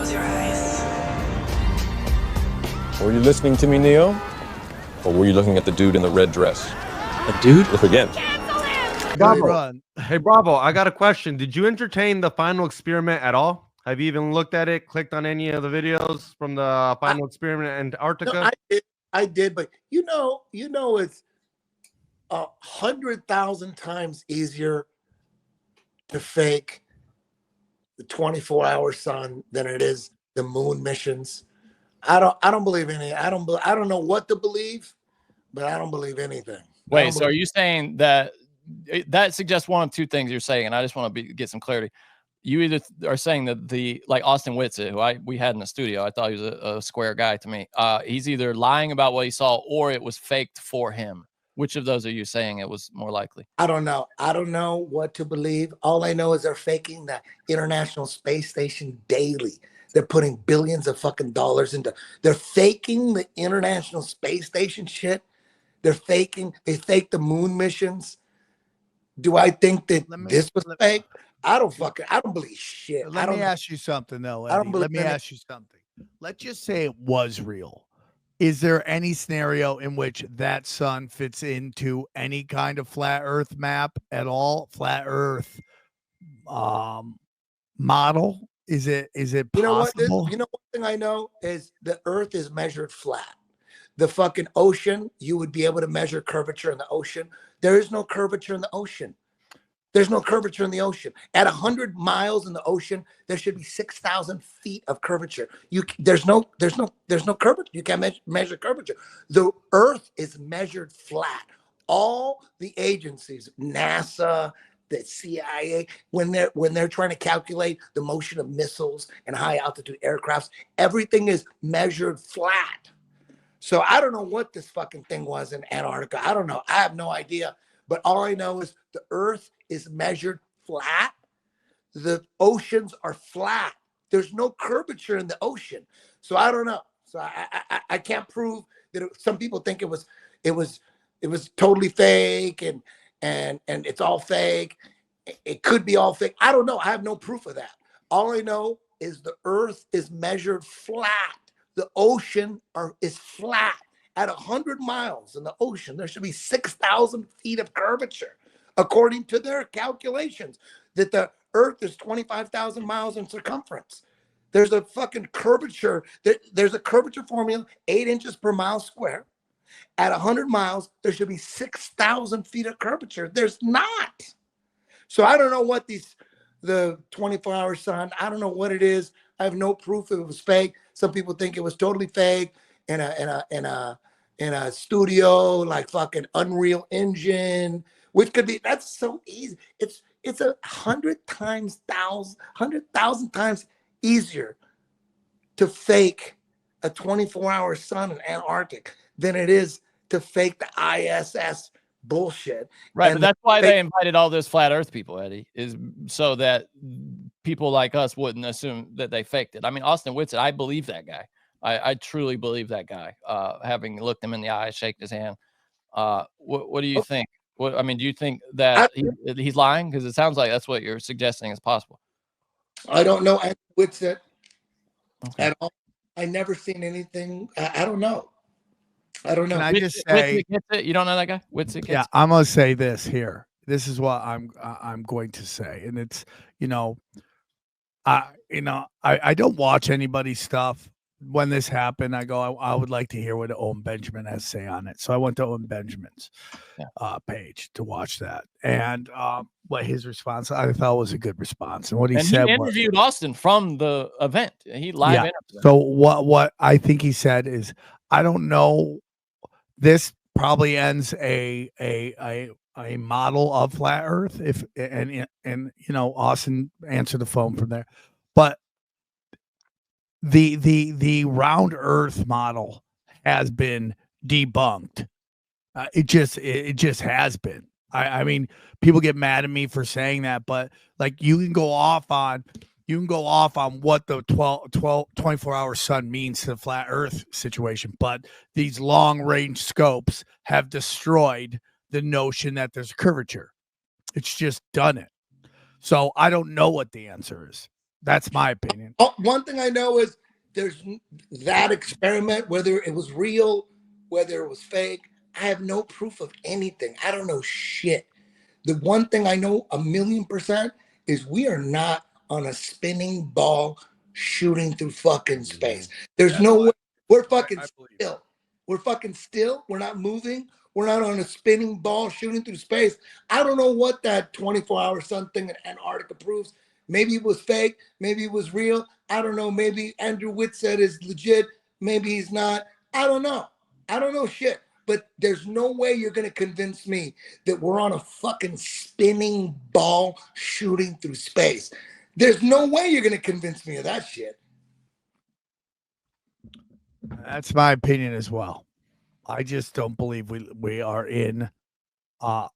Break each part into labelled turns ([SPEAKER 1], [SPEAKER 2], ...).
[SPEAKER 1] Close your eyes.
[SPEAKER 2] Were you listening to me, Neo? Or were you looking at the dude in the red dress?
[SPEAKER 3] A dude?
[SPEAKER 2] Look again.
[SPEAKER 4] Bravo. Hey, Bravo, I got a question. Did you entertain the final experiment at all? Have you even looked at it, clicked on any of the videos from the final experiment in Antarctica?
[SPEAKER 5] No, I did, but you know, it's 100,000 times easier to fake the 24-hour sun than it is the moon missions. I don't believe any. I don't know what to believe, but I don't believe anything.
[SPEAKER 3] Wait, so are you saying that suggests one of two things you're saying, and I just want to get some clarity. You either are saying that like Austin Whitsitt, who we had in the studio, I thought he was a square guy to me. He's either lying about what he saw or it was faked for him. Which of those are you saying it was more likely?
[SPEAKER 5] I don't know. I don't know what to believe. All I know is they're faking the International Space Station daily. They're putting billions of fucking dollars into. They're faking the International Space Station shit. They faked the moon missions. Do I think that this was fake? I don't believe shit.
[SPEAKER 6] Let me ask you something though, Eddie. Let me ask you something. Let's just say it was real. Is there any scenario in which that sun fits into any kind of flat earth map at all? Flat earth model? Is it possible?
[SPEAKER 5] One thing I know is the earth is measured flat. The fucking ocean, you would be able to measure curvature in the ocean. There is no curvature in the ocean. There's no curvature in the ocean. At 100 miles in the ocean, there should be 6,000 feet of curvature. There's no curvature. You can't measure curvature. The earth is measured flat. All the agencies, NASA, the CIA, when they're trying to calculate the motion of missiles and high altitude aircrafts, everything is measured flat. So I don't know what this fucking thing was in Antarctica. I don't know. I have no idea. But all I know is the earth is measured flat. The oceans are flat. There's no curvature in the ocean. So I don't know. So I can't prove that some people think it was totally fake and it's all fake. It could be all fake. I don't know. I have no proof of that. All I know is the earth is measured flat. The ocean is flat. At 100 miles in the ocean, there should be 6,000 feet of curvature, according to their calculations, that the earth is 25,000 miles in circumference. There's a fucking curvature. There's a curvature formula, 8 inches per mile square. At 100 miles, there should be 6,000 feet of curvature. There's not. So I don't know what the 24-hour sun, I don't know what it is. I have no proof it was fake. Some people think it was totally fake in a studio like fucking Unreal Engine, which could be, that's so easy. It's 100,000 times easier to fake a 24-hour sun in Antarctic than it is to fake the ISS bullshit.
[SPEAKER 3] Right, but that's why they invited all those flat earth people, Eddie, is so that people like us wouldn't assume that they faked it. I mean, Austin Whitsitt, I believe that guy. I truly believe that guy. Having looked him in the eye, shake his hand. What do you think? Do you think that he's lying? Because it sounds like that's what you're suggesting is possible.
[SPEAKER 5] I don't know Whitsitt at all. I never seen anything. I don't know.
[SPEAKER 6] Can I just say,
[SPEAKER 3] you don't know that guy? Whitsitt?
[SPEAKER 6] Yeah, I'm gonna say this here. This is what I'm going to say, and it's I don't watch anybody's stuff. When this happened, I go, I would like to hear what Owen Benjamin has to say on it. So I went to Owen Benjamin's page to watch that, and what his response I thought was a good response, and what he said.
[SPEAKER 3] He interviewed Austin from the event. He live interviewed.
[SPEAKER 6] So what I think he said is, I don't know. This probably ends a model of flat Earth and Austin answered the phone from there, but the round Earth model has been debunked. It just has been. I mean, people get mad at me for saying that, but like you can go off on what the 24-hour sun means to the flat Earth situation, but these long range scopes have destroyed the notion that there's curvature. It's just done it. So I don't know what the answer is. That's my opinion.
[SPEAKER 5] One thing I know is there's that experiment, whether it was real, whether it was fake. I have no proof of anything. I don't know shit. The one thing I know 1,000,000% is we are not on a spinning ball shooting through fucking space. There's no way. We're fucking still. We're fucking still. We're not moving. We're not on a spinning ball shooting through space. I don't know what that 24-hour sun thing in Antarctica proves. Maybe it was fake. Maybe it was real. I don't know. Maybe Andrew Whitset is legit. Maybe he's not. I don't know. I don't know shit. But there's no way you're going to convince me that we're on a fucking spinning ball shooting through space. There's no way you're going to convince me of that shit.
[SPEAKER 6] That's my opinion as well. I just don't believe we are in a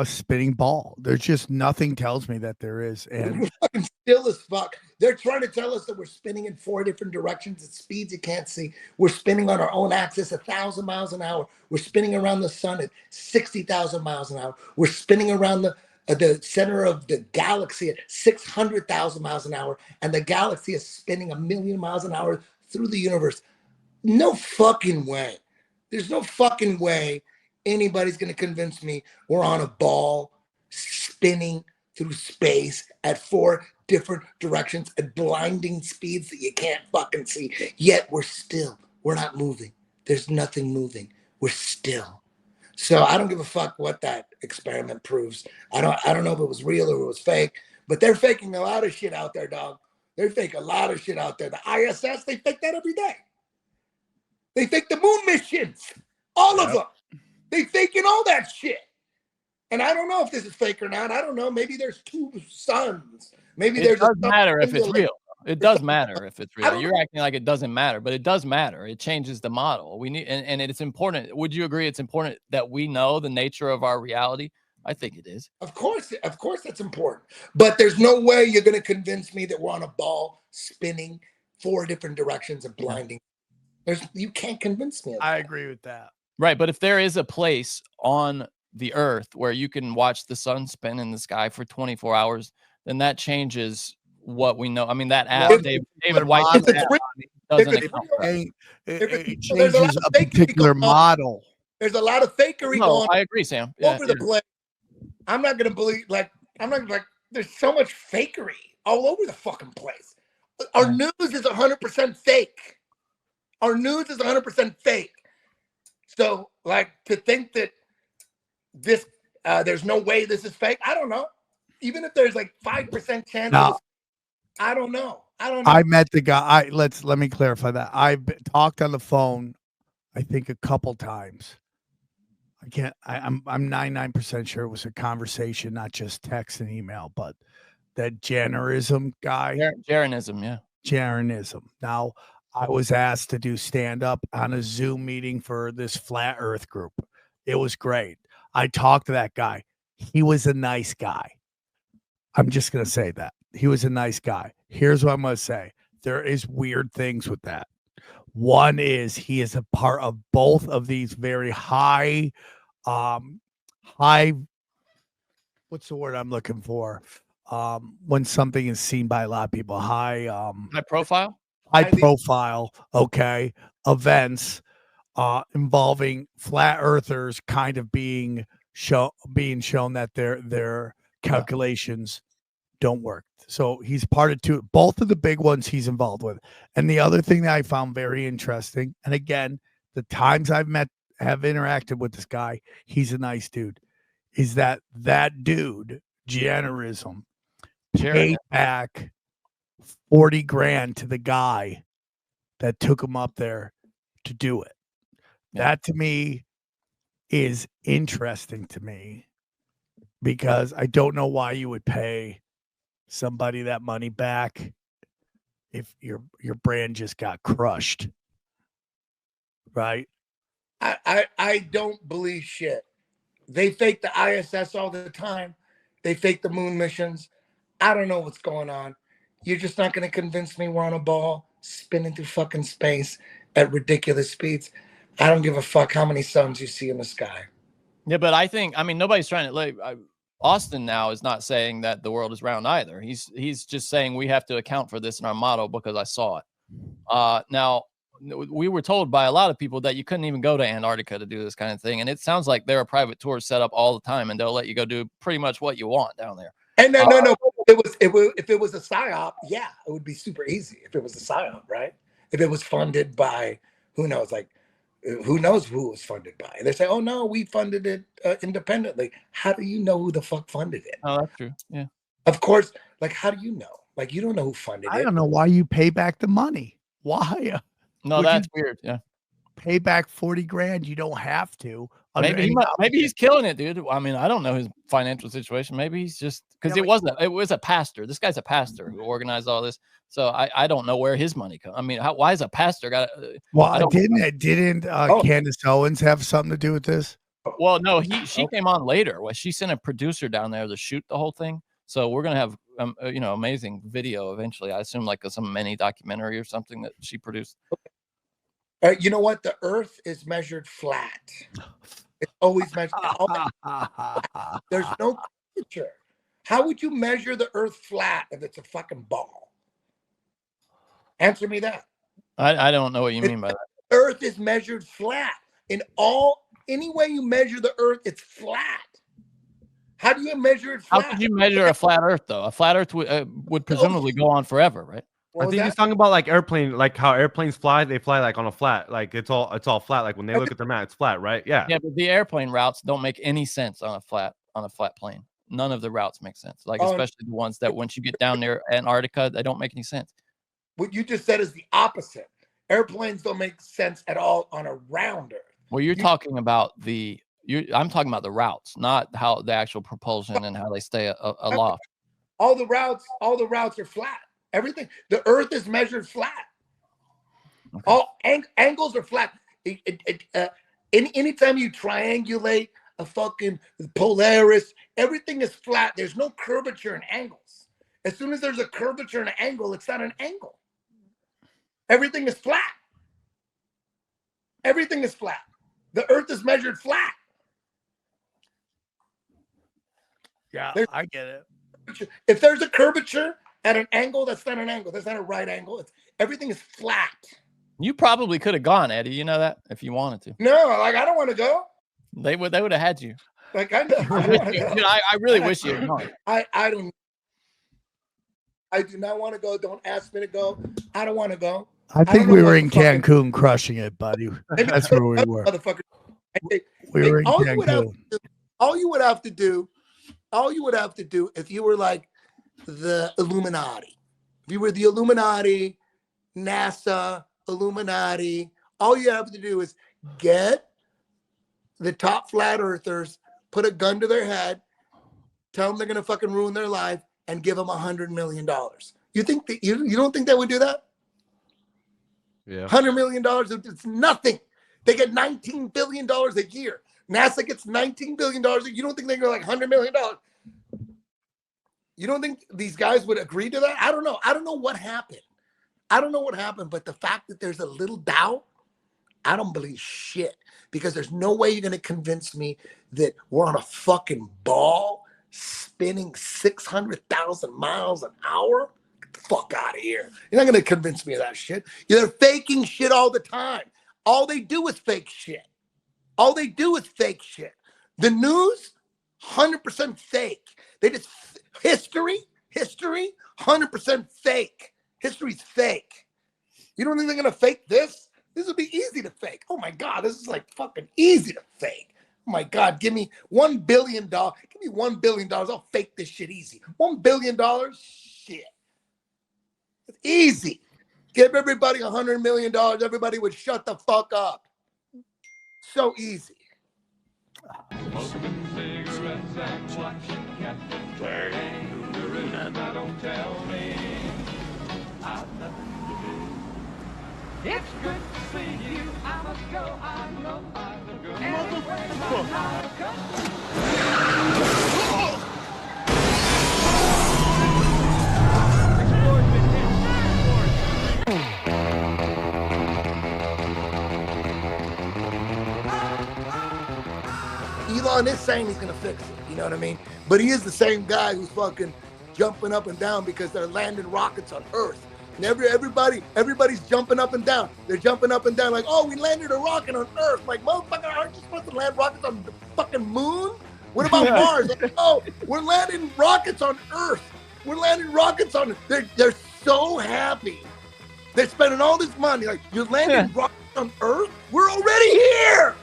[SPEAKER 6] spinning ball. There's just nothing tells me that there is. And
[SPEAKER 5] we're fucking still as fuck. They're trying to tell us that we're spinning in 4 different directions at speeds you can't see. We're spinning on our own axis 1,000 miles an hour. We're spinning around the sun at 60,000 miles an hour. We're spinning around the center of the galaxy at 600,000 miles an hour. And the galaxy is spinning 1,000,000 miles an hour through the universe. No fucking way. There's no fucking way anybody's going to convince me we're on a ball spinning through space at 4 different directions at blinding speeds that you can't fucking see. Yet we're not moving. There's nothing moving. We're still. So I don't give a fuck what that experiment proves. I don't know if it was real or it was fake, but they're faking a lot of shit out there, dog. They fake a lot of shit out there. The ISS, they fake that every day. They fake the moon missions. All of them. They faking all that shit. And I don't know if this is fake or not. I don't know. Maybe there's 2 suns. Maybe
[SPEAKER 3] it doesn't matter if it's real. It does matter if it's real. You're acting like it doesn't matter, but it does matter. It changes the model. We need, and it's important. Would you agree it's important that we know the nature of our reality? I think it is.
[SPEAKER 5] Of course that's important. But there's no way you're going to convince me that we're on a ball spinning 4 different directions and blinding. You can't convince me of that.
[SPEAKER 6] I agree with that.
[SPEAKER 3] Right, but if there is a place on the earth where you can watch the sun spin in the sky for 24 hours, then that changes what we know. I mean, that app, David White doesn't account for that.
[SPEAKER 6] It changes a particular model.
[SPEAKER 5] There's a lot of fakery going.
[SPEAKER 3] I agree, Sam.
[SPEAKER 5] Over the place. I'm not going to believe, there's so much fakery all over the fucking place. Our news is 100% fake. Our news is 100% fake. So, to think that this, there's no way this is fake, I don't know. Even if there's 5% chance, I don't know.
[SPEAKER 6] I met the guy. Let me clarify that. I've talked on the phone, I think, a couple times. I'm 99% sure it was a conversation, not just text and email, but that Jannerism guy.
[SPEAKER 3] Jaronism, yeah.
[SPEAKER 6] Jaronism. Now, I was asked to do stand-up on a Zoom meeting for this flat earth group. It was great. I talked to that guy. He was a nice guy. I'm just going to say that. He was a nice guy. Here's what I'm going to say. There is weird things with that. One is he is a part of both of these very high, what's the word I'm looking for? When something is seen by a lot of people, high
[SPEAKER 3] profile,
[SPEAKER 6] okay, events involving flat earthers kind of being shown that their calculations don't work. So he's part of both of the big ones he's involved with. And the other thing that I found very interesting, and again, the times have interacted with this guy, he's a nice dude, is that dude, Jannerism, paid back 40 grand to the guy that took him up there to do it. That to me is interesting to me, because I don't know why you would pay somebody that money back if your brand just got crushed, right?
[SPEAKER 5] I don't believe shit. They fake the ISS all the time. They fake the moon missions. I don't know what's going on. You're just not going to convince me we're on a ball spinning through fucking space at ridiculous speeds. I don't give a fuck how many suns you see in the sky.
[SPEAKER 3] Yeah, but I think, nobody's trying to Austin now is not saying that the world is round either. He's just saying we have to account for this in our model because I saw it. Now, we were told by a lot of people that you couldn't even go to Antarctica to do this kind of thing, and it sounds like there are private tours set up all the time, and they'll let you go do pretty much what you want down there.
[SPEAKER 5] And no. If it was a psyop, yeah, it would be super easy. If it was a psyop, right? If it was funded by who knows, like who knows who it was funded by? And they say, oh no, we funded it independently. How do you know who the fuck funded it?
[SPEAKER 3] Oh, that's true. Yeah.
[SPEAKER 5] Of course. Like, how do you know? Like, you don't know who funded it.
[SPEAKER 6] I don't know why you pay back the money. Why?
[SPEAKER 3] No, that's weird. Yeah.
[SPEAKER 6] Pay back 40 grand. You don't have to.
[SPEAKER 3] Maybe he's killing it, dude. I mean, I don't know his financial situation. Maybe he's just because it was a pastor. This guy's a pastor who organized all this. So I don't know where his money comes. I mean, why is a pastor got?
[SPEAKER 6] Well, didn't Candace Owens have something to do with this?
[SPEAKER 3] Well, no, she came on later. Well, she sent a producer down there to shoot the whole thing. So we're gonna have amazing video eventually. I assume like some mini documentary or something that she produced.
[SPEAKER 5] You know what? The Earth is measured flat. It's always measured. There's no curvature. How would you measure the Earth flat if it's a fucking ball? Answer me that.
[SPEAKER 3] I don't know what you mean by that.
[SPEAKER 5] Earth is measured flat. Any way you measure the Earth, it's flat. How do you measure it flat?
[SPEAKER 3] How could you measure a flat Earth though? A flat Earth would presumably go on forever, right?
[SPEAKER 4] I think he's talking about like like how airplanes fly. They fly like on a flat, like it's all flat. Like when they look at their map, it's flat, right? Yeah.
[SPEAKER 3] Yeah, but the airplane routes don't make any sense on a flat plane. None of the routes make sense. Like especially the ones that once you get down near Antarctica, they don't make any sense.
[SPEAKER 5] What you just said is the opposite. Airplanes don't make sense at all on a round Earth.
[SPEAKER 3] Well, I'm talking about the routes, not how the actual propulsion and how they stay aloft.
[SPEAKER 5] All the routes are flat. Everything. The Earth is measured flat. Okay. All angles are flat. Anytime you triangulate a fucking Polaris, everything is flat. There's no curvature and angles. As soon as there's a curvature and an angle, it's not an angle. Everything is flat. Everything is flat. The Earth is measured flat.
[SPEAKER 6] Yeah, I get it.
[SPEAKER 5] If there's a curvature at an angle, that's not an angle. That's not a right angle. Everything is flat.
[SPEAKER 3] You probably could have gone, Eddie. You know that if you wanted to.
[SPEAKER 5] No, like I don't want to go.
[SPEAKER 3] They would have had you.
[SPEAKER 5] Like I
[SPEAKER 3] really wish you had gone.
[SPEAKER 5] I do not want to go. Don't ask me to go. I don't want to go.
[SPEAKER 6] I think we were in Cancun crushing it, buddy. That's where we were. We were in Cancun.
[SPEAKER 5] All you would have to do if you were like the Illuminati. If you were the Illuminati, NASA, Illuminati, all you have to do is get the top flat earthers, put a gun to their head, tell them they're gonna fucking ruin their life, and give them $100 million. You think that you don't think that would do that?
[SPEAKER 4] Yeah.
[SPEAKER 5] $100 million, it's nothing. They get $19 billion a year. NASA gets $19 billion. You don't think they're going to like $100 million? You don't think these guys would agree to that? I don't know. I don't know what happened. But the fact that there's a little doubt, I don't believe shit. Because there's no way you're going to convince me that we're on a fucking ball spinning 600,000 miles an hour. Get the fuck out of here. You're not going to convince me of that shit. They're faking shit all the time. All they do is fake shit. The news, 100% fake. They just history, 100% fake. History's fake. You don't think they're gonna fake this? This would be easy to fake. Oh my God, this is like fucking easy to fake. Oh my God, give me $1 billion. Give me $1 billion. I'll fake this shit easy. $1 billion? Shit. It's easy. Give everybody $100 million. Everybody would shut the fuck up. So easy.
[SPEAKER 1] It's good to see you. I must go. I know I will go. Motherfucker.
[SPEAKER 5] Elon is saying he's going to fix it. You know what I mean? But he is the same guy who's fucking jumping up and down because they're landing rockets on Earth. And everybody's jumping up and down. They're jumping up and down like, oh, we landed a rocket on Earth. Like, motherfucker, aren't you supposed to land rockets on the fucking moon? What about Mars? Like, oh, we're landing rockets on Earth. We're landing rockets on. They're so happy. They're spending all this money. Like, you're landing rockets on Earth? We're already here.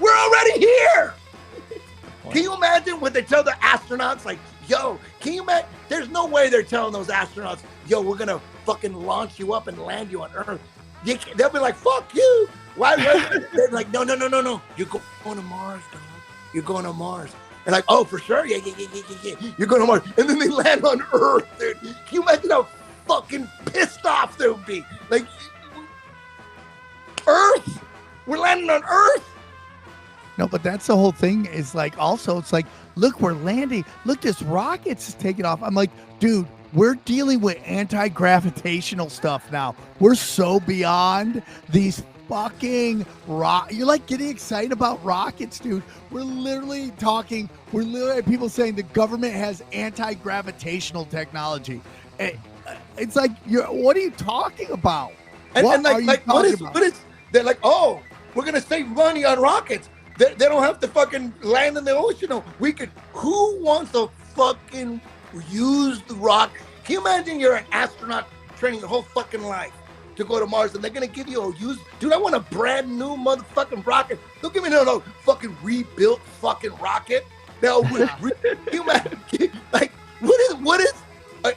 [SPEAKER 5] We're already here. Can you imagine what they tell the astronauts? Like, yo, can you imagine? There's no way they're telling those astronauts, yo, we're gonna fucking launch you up and land you on Earth. They'll be like, fuck you. Why? They're like, no. You're going to Mars, dog. You're going to Mars. And like, oh, for sure, yeah. You're going to Mars. And then they land on Earth, dude. Can you imagine how fucking pissed off they would be? Like, Earth? We're landing on Earth?
[SPEAKER 6] No, but that's the whole thing. Is like, also, it's like, look, we're landing. Look, this rocket's taking off. I'm like, dude, we're dealing with anti-gravitational stuff now. We're so beyond these fucking you're like getting excited about rockets, dude. We're literally people saying the government has anti-gravitational technology. It's like, what are you talking about?
[SPEAKER 5] What is they're like, oh, we're gonna save money on rockets. They don't have to fucking land in the ocean. No, who wants to fucking use the rock? Can you imagine you're an astronaut training your whole fucking life to go to Mars and they're going to give you dude, I want a brand new motherfucking rocket. Don't give me no fucking rebuilt fucking rocket. Now, can you imagine, like, what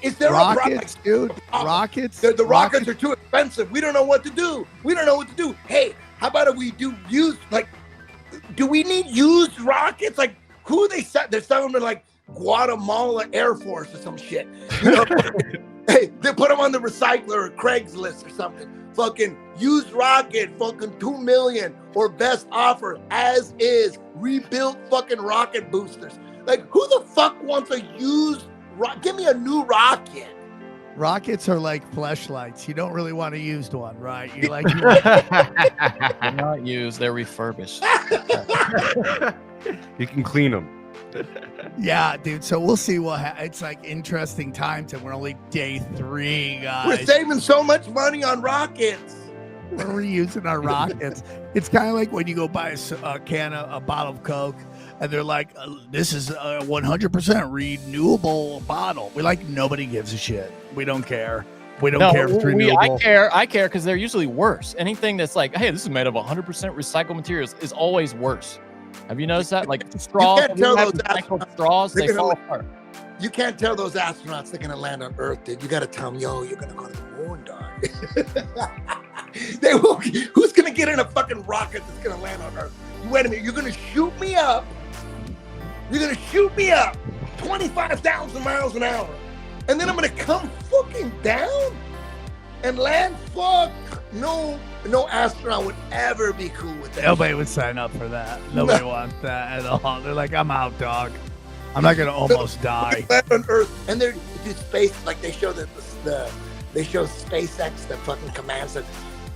[SPEAKER 5] is there
[SPEAKER 6] rockets,
[SPEAKER 5] a rocket?
[SPEAKER 6] Dude, rockets.
[SPEAKER 5] The rockets are too expensive. We don't know what to do. Hey, how about we do we need used rockets? Like, who they set? They're selling them like Guatemala Air Force or some shit. You know? Hey, they put them on the recycler or Craigslist or something. Fucking used rocket, fucking $2 million or best offer as is. Rebuilt fucking rocket boosters. Like, who the fuck wants a used give me a new rocket.
[SPEAKER 6] Rockets are like fleshlights. You don't really want a used one, right? You like
[SPEAKER 3] they're not used, they're refurbished.
[SPEAKER 4] You can clean them.
[SPEAKER 6] Yeah, dude. So we'll see it's like interesting times, and we're only day 3, guys.
[SPEAKER 5] We're saving so much money on rockets.
[SPEAKER 6] We're reusing our rockets. It's kind of like when you go buy a bottle of Coke, and they're like, "This is a 100% renewable bottle." We're like, nobody gives a shit. We don't care. We don't care if it's renewable.
[SPEAKER 3] I care because they're usually worse. Anything that's like, hey, this is made of 100% recycled materials is always worse. Have you noticed that? Like straws,
[SPEAKER 5] you can't tell those astronauts
[SPEAKER 3] straws, they fall apart.
[SPEAKER 5] You can't tell those astronauts they're gonna land on Earth, dude. You gotta tell them, yo, you're gonna go to the moon, dog. They will. Who's gonna get in a fucking rocket that's gonna land on Earth? Wait a minute, you're gonna shoot me up. You're gonna shoot me up 25,000 miles an hour, and then I'm gonna come fucking down and land. Fuck no astronaut would ever be cool with that.
[SPEAKER 6] Nobody would sign up for that. Nobody wants that at all. They're like, I'm out, dog. I'm not gonna almost die.
[SPEAKER 5] Land on Earth, and they're space, like they show they show SpaceX, the fucking command center.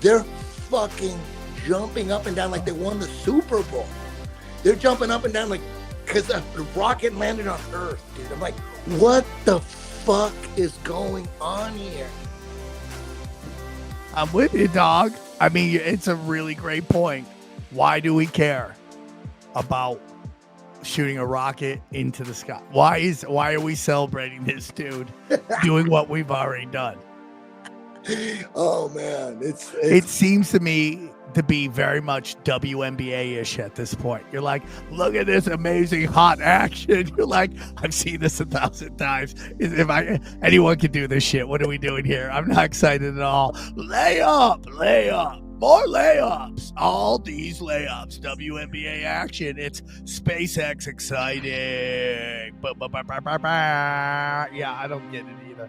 [SPEAKER 5] They're fucking jumping up and down like they won the Super Bowl. They're jumping up and down like because the rocket landed on Earth, dude. I'm like, what the fuck is going on here?
[SPEAKER 6] I'm with you, dog. I mean, it's a really great point. Why do we care about shooting a rocket into the sky? Why are we celebrating this dude doing what we've already done?
[SPEAKER 5] Oh man,
[SPEAKER 6] it seems to me to be very much WNBA-ish at this point. You're like, look at this amazing hot action. You're like, I've seen this 1,000 times. Anyone can do this shit. What are we doing here? I'm not excited at all. Layup, more layups. All these layups, WNBA action. It's SpaceX exciting. Yeah, I don't get it either.